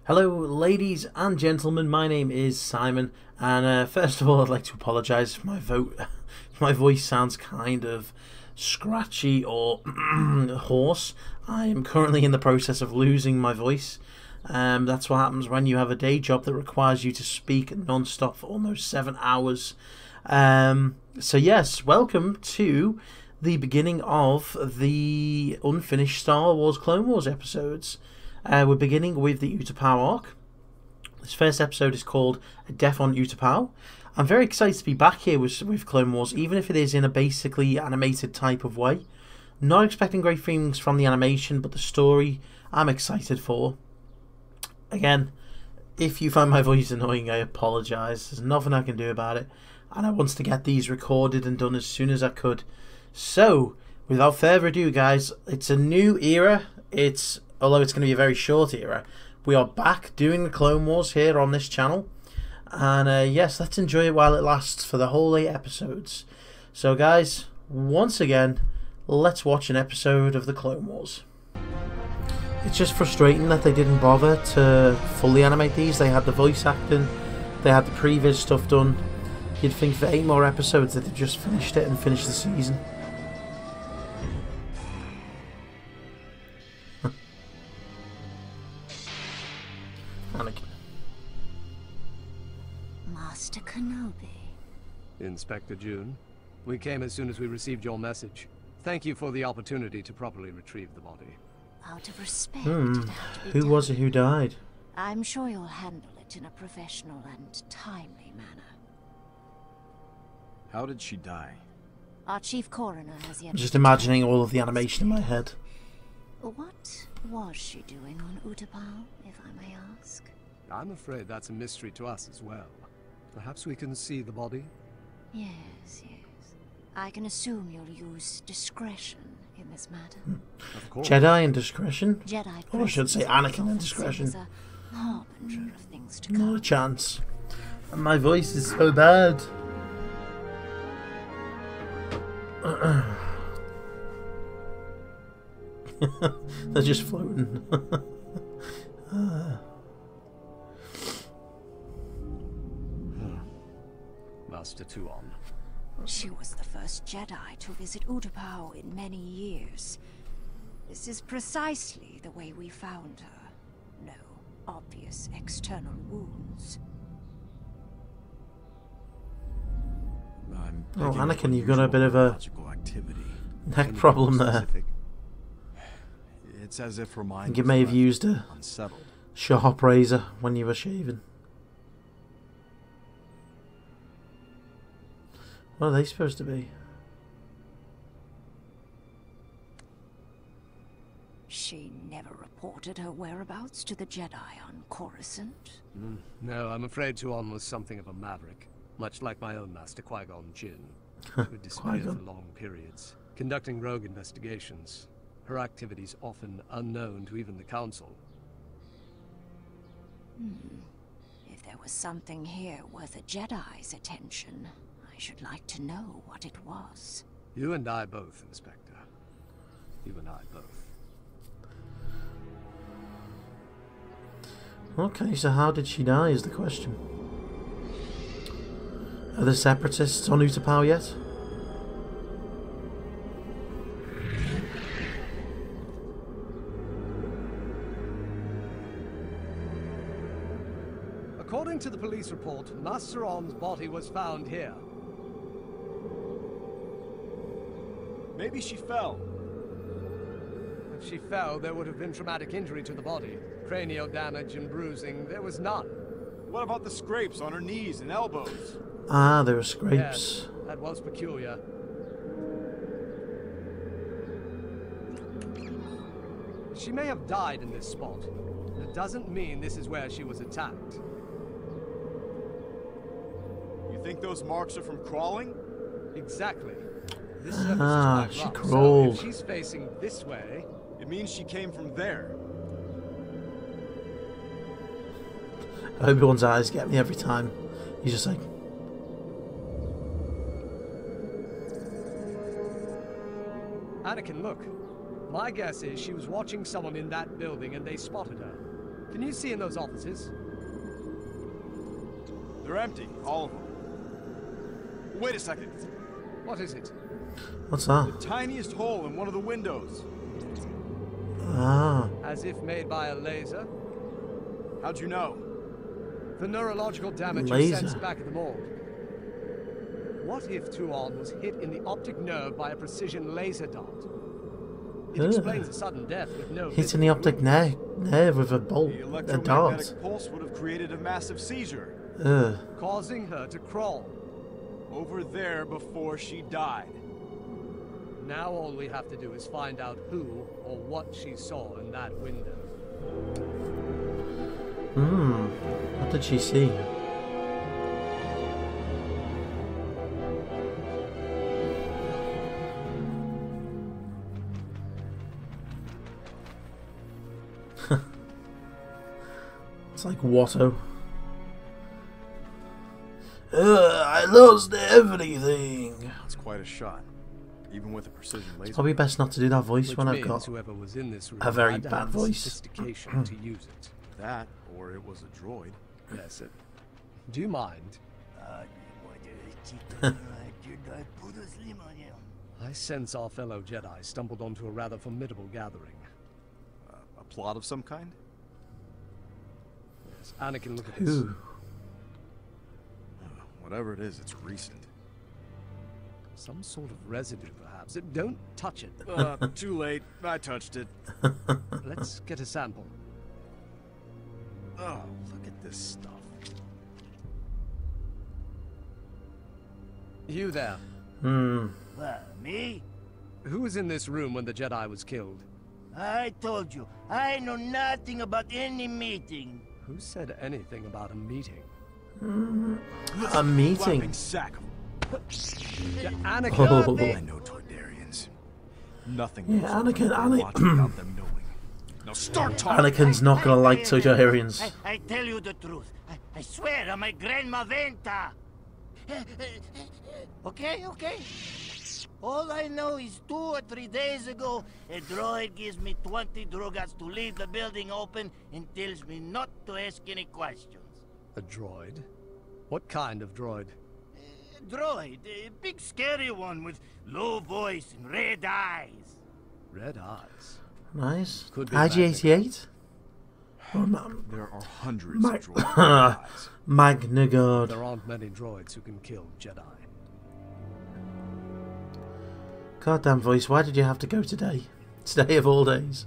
Hello ladies and gentlemen, my name is Simon, and first of all I'd like to apologise if my voice sounds kind of scratchy or hoarse. I am currently in the process of losing my voice. That's what happens when you have a day job that requires you to speak non-stop for almost 7 hours. So yes, welcome to the beginning of the unfinished Star Wars Clone Wars episodes. We're beginning with the Utapau arc. This first episode is called Death on Utapau. I'm very excited to be back here with Clone Wars, even if it is in a basically animated type of way. Not expecting great things from the animation, but the story I'm excited for. Again, if you find my voice annoying, I apologise. There's nothing I can do about it. And I want to get these recorded and done as soon as I could. So, without further ado, guys, it's a new era. Although it's going to be a very short era, we are back doing the Clone Wars here on this channel. And yes, let's enjoy it while it lasts for the whole 8 episodes. So guys, once again, let's watch an episode of the Clone Wars. It's just frustrating that they didn't bother to fully animate these. They had the voice acting, they had the previs stuff done. You'd think for 8 more episodes that they'd just finished it and finished the season. Anakin. Master Kenobi. Inspector June, we came as soon as we received your message. Thank you for the opportunity to properly retrieve the body. Out of respect, it had to be Who done. was it who died? I'm sure you'll handle it in a professional and timely manner. How did she die? Our chief coroner has yet I'm just to imagining all of the animation in my head. What was she doing on Utapau, if I may ask? I'm afraid that's a mystery to us as well. Perhaps we can see the body? Yes, yes. I can assume you'll use discretion in this matter. Of course. Jedi and discretion? Jedi Or I should say presence Anakin and often discretion. seems a harbinger of things to Not a come. chance. And my voice is so bad. They're just floating. Master Tuon. She was the first Jedi to visit Utapau in many years. This is precisely the way we found her. No obvious external wounds. Oh, Anakin, you've got a bit of a neck problem there. It's as if her I mind think you may have used a unsettled. sharp razor when you were shaving. What are they supposed to be? She never reported her whereabouts to the Jedi on Coruscant. No, I'm afraid Tuon was something of a maverick. Much like my own master, Qui-Gon Jinn. She would disappear for long periods, conducting rogue investigations. Her activities often unknown to even the Council. If there was something here worth a Jedi's attention, I should like to know what it was. You and I both, Inspector. You and I both. Okay, so how did she die is the question. Are the separatists on Utapau yet? According to the police report, Master On's body was found here. Maybe she fell. If she fell, there would have been traumatic injury to the body. Cranial damage and bruising, there was none. What about the scrapes on her knees and elbows? Ah, there were scrapes. Yes, that was peculiar. She may have died in this spot. That doesn't mean this is where she was attacked. You think those marks are from crawling? Exactly. This surface is Ah, quite she rough, crawled. so if she's facing this way, It means she came from there. Obi-Wan's eyes get me every time. He's just like... Anakin, look. My guess is she was watching someone in that building and they spotted her. Can you see in those offices? They're empty, all of them. Wait a second. What is it? What's that? The tiniest hole in one of the windows. Ah. As if made by a laser? How'd you know? The neurological damage you Laser. sensed back at the morgue. What if Tuon was hit in the optic nerve by a precision laser dart? It explains a sudden death with no Hitting the optic nerve with a bolt, The a electromagnetic dart. pulse would have created a massive seizure. causing her to crawl. Over there before she died. Now all we have to do is find out who or what she saw in that window. What did she see? It's like Watto. I lost everything. It's quite a shot, even with a precision laser. It's probably best not to do that voice Which when I've means got whoever was in this room a very had to bad have the voice. sophistication to use it. That, or it was a droid. Yes, it. Do you mind? I sense our fellow Jedi stumbled onto a rather formidable gathering. A plot of some kind? Yes, Anakin, look at this. Ooh. Whatever it is, it's recent. Some sort of residue, perhaps. Don't touch it. Too late. I touched it. Let's get a sample. Oh, look at this stuff. You there. Me? Who was in this room when the Jedi was killed? I told you, I know nothing about any meeting. Who said anything about a meeting? A meeting. Laughing sack of... Yeah, Anakin! Oh. I know Toydarians. Nothing Yeah, goes Anakin- on without them knowing. Now start talking! Anakin's not gonna like Toydarians. I tell you the truth. I swear on my grandma Venta. Okay. All I know is 2 or 3 days ago, a droid gives me 20 drogats to leave the building open and tells me not to ask any questions. A droid? What kind of droid? Droid, a big scary one with low voice and red eyes. Red eyes. Nice. Could be IG-88? There are hundreds of droids. Magna God. There aren't many droids who can kill Jedi. Goddamn voice, why did you have to go today? Today of all days.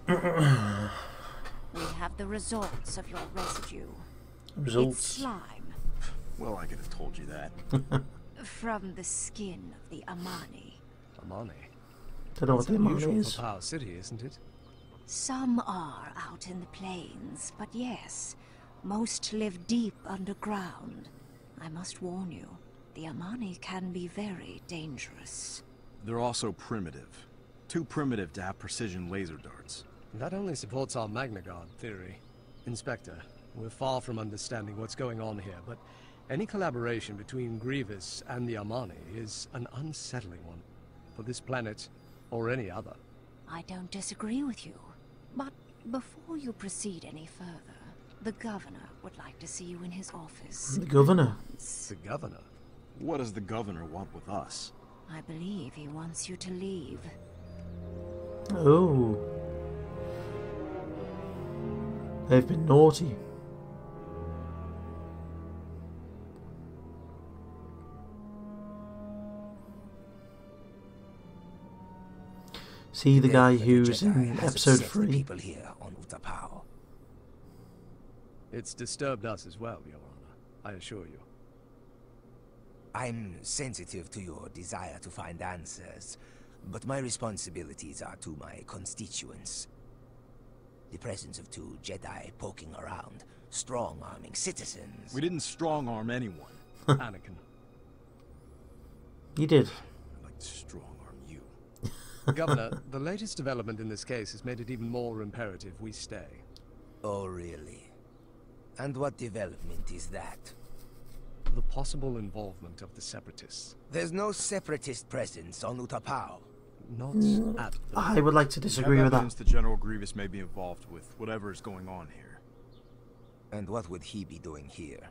We have the results of your residue. It's Results. slime Well, I could have told you that. from the skin of the Amani. Amani. Don't know what the amount Unusual is. for Power City, isn't it? Some are out in the plains, but yes, most live deep underground. I must warn you, the Amani can be very dangerous. They're also primitive. Too primitive to have precision laser darts. That only supports our Magna Guard theory. Inspector, we're far from understanding what's going on here, but any collaboration between Grievous and the Amani is an unsettling one. For this planet, or any other. I don't disagree with you, but before you proceed any further, the governor would like to see you in his office. The governor. The governor? What does the governor want with us? I believe he wants you to leave. Oh. They've been naughty. See the guy who's in episode 3? People here on Utapau. It's disturbed us as well, Your Honor. I assure you. I'm sensitive to your desire to find answers, but my responsibilities are to my constituents. The presence of 2 Jedi poking around, strong-arming citizens. We didn't strong-arm anyone. Anakin. You did. I'd like to strong-arm you. Governor, the latest development in this case has made it even more imperative we stay. Oh, really? And what development is that? The possible involvement of the Separatists. There's no Separatist presence on Utapau. Not at the... I would like to disagree with that. Evidence that General Grievous may be involved with whatever is going on here. And what would he be doing here?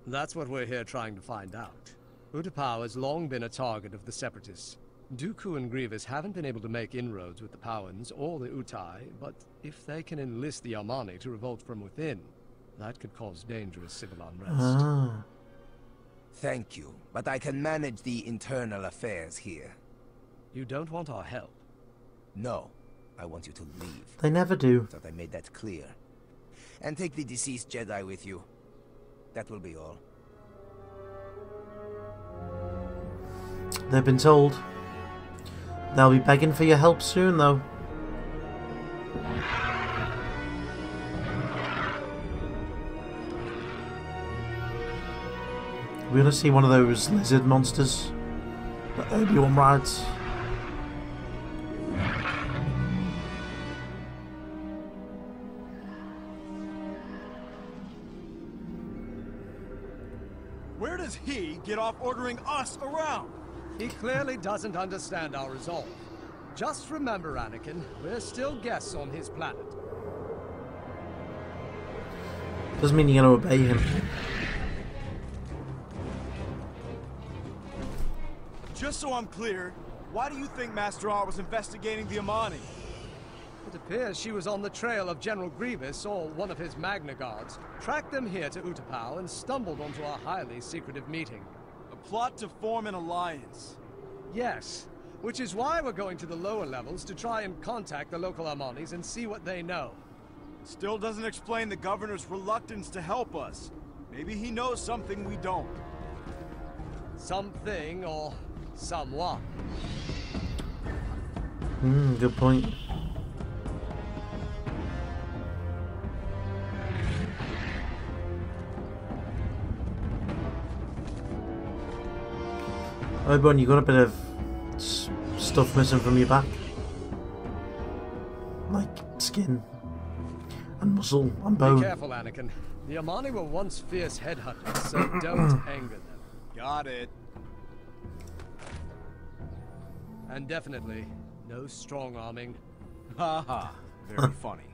That's what we're here trying to find out. Utapau has long been a target of the Separatists. Dooku and Grievous haven't been able to make inroads with the Powans or the Utai, but if they can enlist the Armani to revolt from within, that could cause dangerous civil unrest. Ah. Thank you, but I can manage the internal affairs here. You don't want our help? No, I want you to leave. They never do. Thought I made that clear. And take the deceased Jedi with you. That will be all. They've been told. They'll be begging for your help soon, though. We're gonna see one of those lizard monsters that Obi-Wan rides. Where does he get off ordering us around? He clearly doesn't understand our resolve. Just remember, Anakin, we're still guests on his planet. Doesn't mean you're gonna obey him. Just so I'm clear, why do you think Master R was investigating the Amani? It appears she was on the trail of General Grievous or one of his Magna Guards, tracked them here to Utapau, and stumbled onto a highly secretive meeting. A plot to form an alliance. Yes, which is why we're going to the lower levels to try and contact the local Armanis and see what they know. Still doesn't explain the governor's reluctance to help us. Maybe he knows something we don't. Something or someone. Good point. Obi-Wan, you got a bit of stuff missing from your back, like skin and muscle and bone. Be careful, Anakin. The Armani were once fierce headhunters, so don't anger them. Got it. And definitely, no strong arming. Haha, very funny.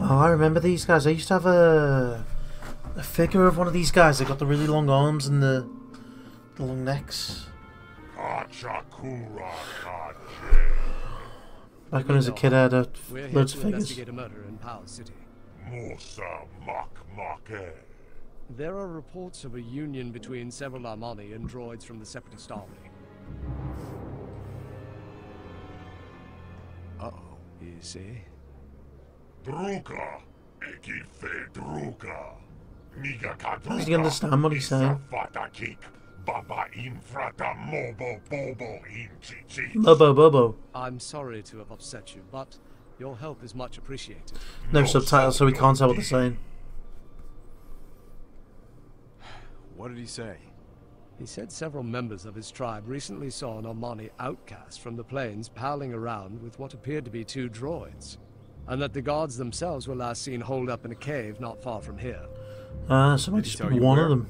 Oh, I remember these guys. I used to have a figure of one of these guys that got the really long arms and the long necks. Back when I was a kid, I had loads of figures. A murder in Power City. There are reports of a union between several Armani and droids from the Separatist army. Uh-oh, you see? Druka, ekife Druka. Does he understand what he's saying? Lobo Bobo. I'm sorry to have upset you, but your help is much appreciated. No subtitles, so we can't tell what they're saying. What did he say? He said several members of his tribe recently saw an Armani outcast from the plains prowling around with what appeared to be 2 droids, and that the guards themselves were last seen holed up in a cave not far from here. So might just be one of them.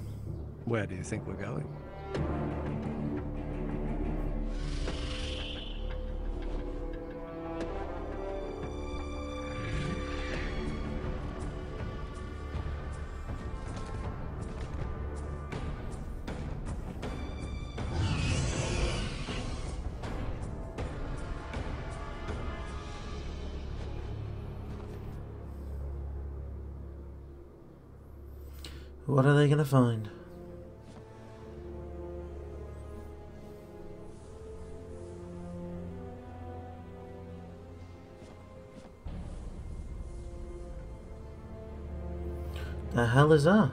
Where do you think we're going? What are they gonna find? The hell is that?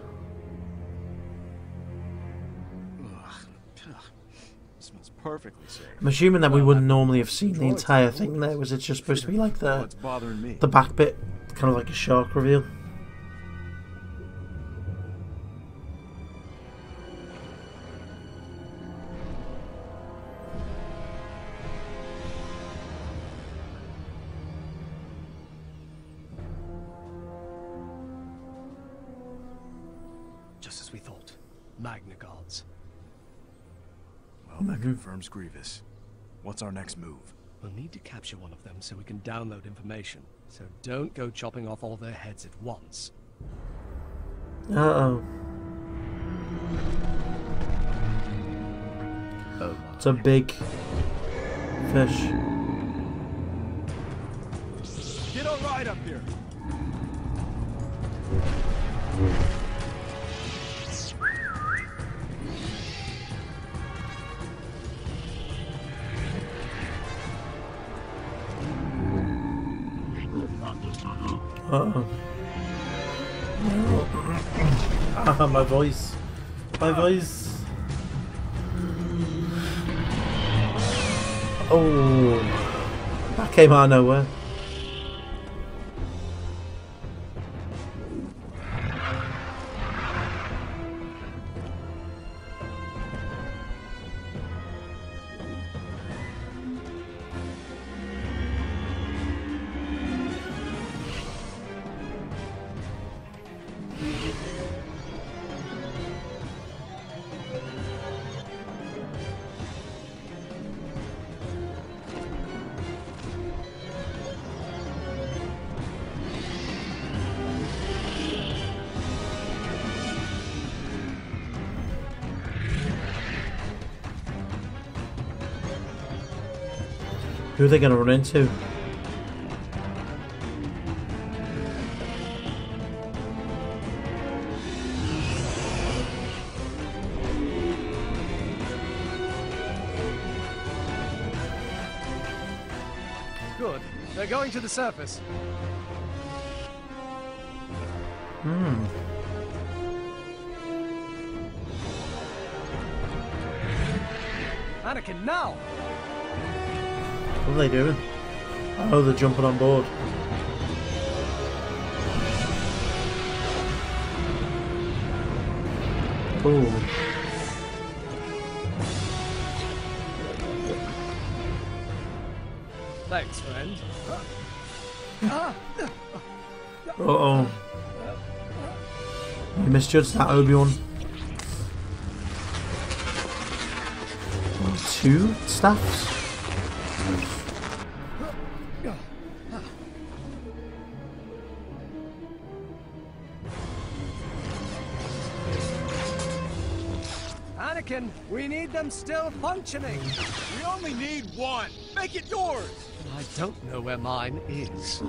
Smells perfectly safe. I'm assuming that we wouldn't normally have seen the entire thing there. Was it just supposed to be like What's bothering me? the back bit, kind of like a shark reveal? just as we thought. Magna Guards. Well, that confirms Grievous. What's our next move? We'll need to capture one of them so we can download information. So don't go chopping off all their heads at once. Uh-oh. Oh, It's a big fish. Get a ride up here. Uh-oh. Ah, my voice. My voice. Oh. That came out of nowhere. Who are they going to run into? Good. They're going to the surface. Hmm. Anakin, now! What are they doing? Oh, they're jumping on board. Ooh. Thanks, friend. Uh-oh. You misjudged that, Obi-Wan. Two staffs? Anakin, we need them still functioning. We only need one. Make it yours. I don't know where mine is.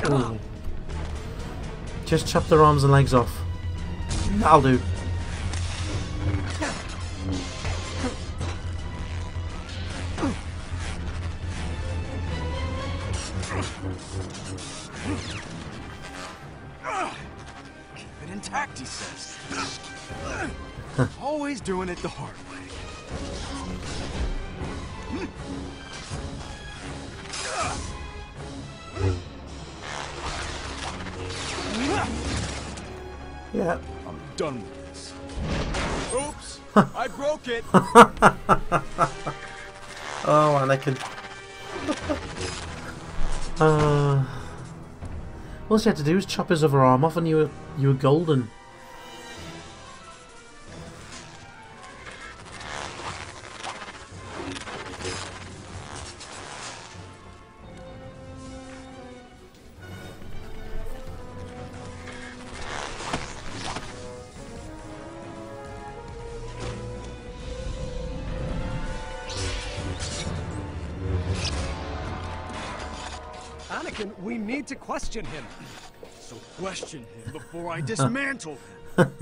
Ooh. Just chop their arms and legs off. That'll do. Keep it intact, he says. Always doing it the hard way. Yeah. I'm done with this. Oops! I broke it! Oh, Anakin. All she had to do was chop his other arm off and you were golden. Anakin, we need to question him. So question him before I dismantle him.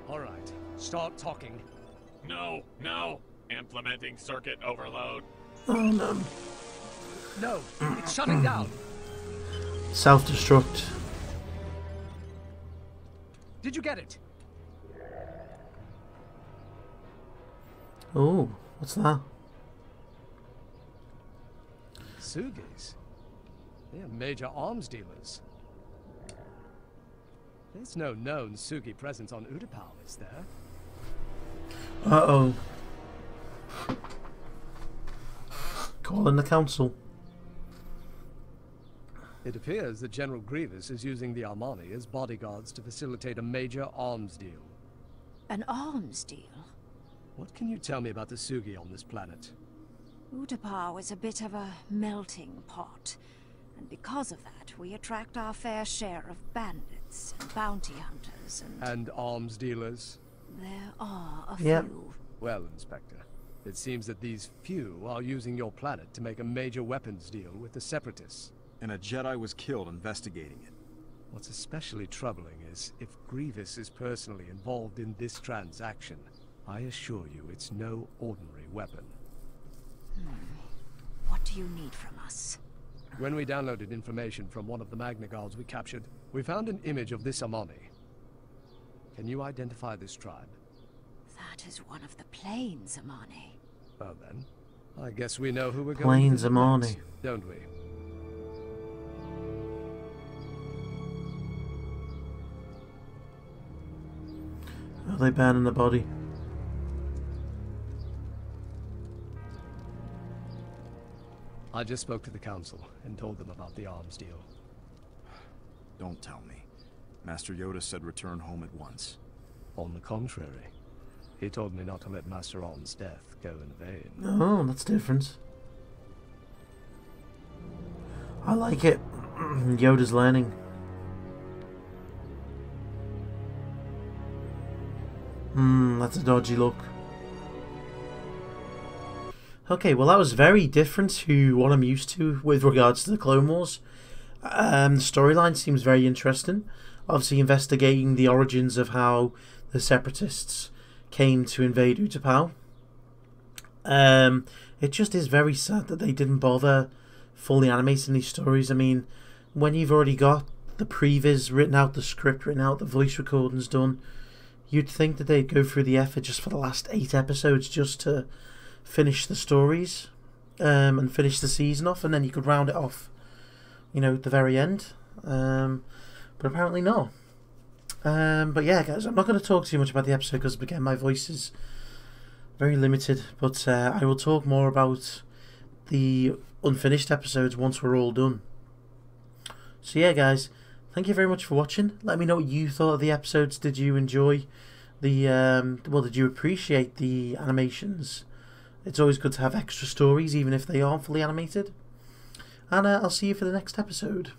All right, start talking. No, no. Implementing circuit overload. Oh no. No, it's shutting down. Self-destruct. Did you get it? Oh, what's that? Sugis? They are major arms dealers. There's no known Sugi presence on Utapau, is there? Uh-oh. Calling the council. It appears that General Grievous is using the Armani as bodyguards to facilitate a major arms deal. An arms deal? What can you tell me about the Sugi on this planet? Utapau is a bit of a melting pot. And because of that, we attract our fair share of bandits and bounty hunters And arms dealers? There are a Yep. few. Well, Inspector, it seems that these few are using your planet to make a major weapons deal with the Separatists. And a Jedi was killed investigating it. What's especially troubling is if Grievous is personally involved in this transaction, I assure you it's no ordinary weapon. What do you need from us? When we downloaded information from one of the Magna Guards we captured, we found an image of this Armani. Can you identify this tribe? That is one of the plains, Amani. Well then, I guess we know who we're going Plains to visit Armani. next, don't we? Are they burning the body? I just spoke to the council and told them about the arms deal. Don't tell me. Master Yoda said return home at once. On the contrary, he told me not to let Master On's death go in vain. Oh, that's different. I like it. Yoda's learning. That's a dodgy look. Okay, well that was very different to what I'm used to with regards to the Clone Wars. The storyline seems very interesting. Obviously investigating the origins of how the Separatists came to invade Utapau. It just is very sad that they didn't bother fully animating these stories. I mean, when you've already got the previs written out, the script written out, the voice recordings done, you'd think that they'd go through the effort just for the last 8 episodes just to finish the stories and finish the season off, and then you could round it off, you know, at the very end. But apparently not. But yeah, guys, I'm not going to talk too much about the episode because, again, my voice is very limited. But I will talk more about the unfinished episodes once we're all done. So yeah, guys, thank you very much for watching. Let me know what you thought of the episodes. Did you enjoy the did you appreciate the animations? It's always good to have extra stories, even if they aren't fully animated. And I'll see you for the next episode.